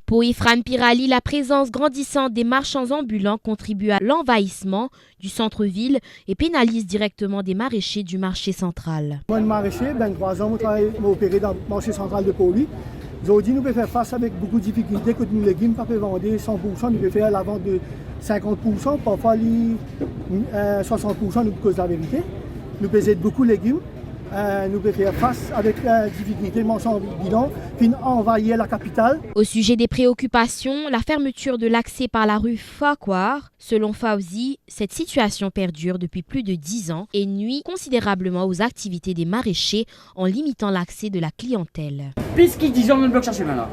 Pour Ifran Pirali, la présence grandissante des marchands ambulants contribue à l'envahissement du centre-ville et pénalise directement des maraîchers du marché central. Moi, le maraîcher, 23 ans, je opéré dans le marché central de Pau-Louis. Aujourd'hui, nous pouvons faire face avec beaucoup de difficultés que nos légumes ne peuvent vendre 100%, nous pouvons faire la vente de 50%, parfois 60% nous cause la vérité. Nous pouvons aider beaucoup de légumes. Nous pouvons faire face avec la difficulté marchand bilan, puis envahir la capitale. Au sujet des préoccupations, la fermeture de l'accès par la rue Farquhar, selon Fauzi, cette situation perdure depuis plus de 10 ans et nuit considérablement aux activités des maraîchers en limitant l'accès de la clientèle. Puisqu'ils disent on bloque ce chemin-là.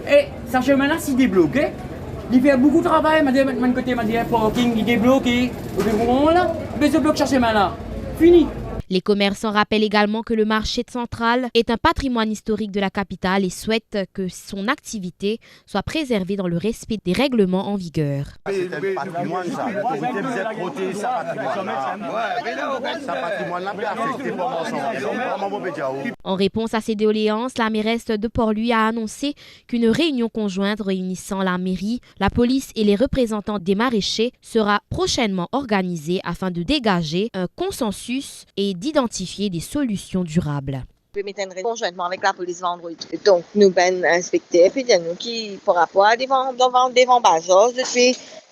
Et ce chemin-là, s'il débloqué, il fait beaucoup de travail. Mon côté, le parking est débloqué. Au moment là, mais je bloque ce chemin-là. Fini. Les commerçants rappellent également que le marché central est un patrimoine historique de la capitale et souhaitent que son activité soit préservée dans le respect des règlements en vigueur. En réponse à ces doléances, la mairesse de Port-Louis a annoncé qu'une réunion conjointe réunissant la mairie, la police et les représentants des maraîchers sera prochainement organisée afin de dégager un consensus et d'identifier des solutions durables. Je vais mettre conjointement avec la police vendredi. Donc, nous ben inspecter puis nous qui par rapport à des vendeurs,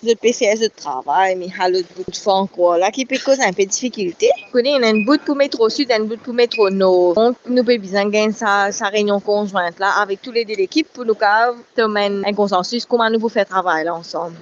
je peux faire ce travail, mais à l'autre bout de fond encore là qui peut causer un peu de difficulté. Nous avons un bout pour métro sud, un bout pour métro nord. Donc, nous pouvons bien gagner sa réunion conjointe là avec tous les deux l'équipe pour nous faire un consensus comment nous pouvons faire travail là ensemble.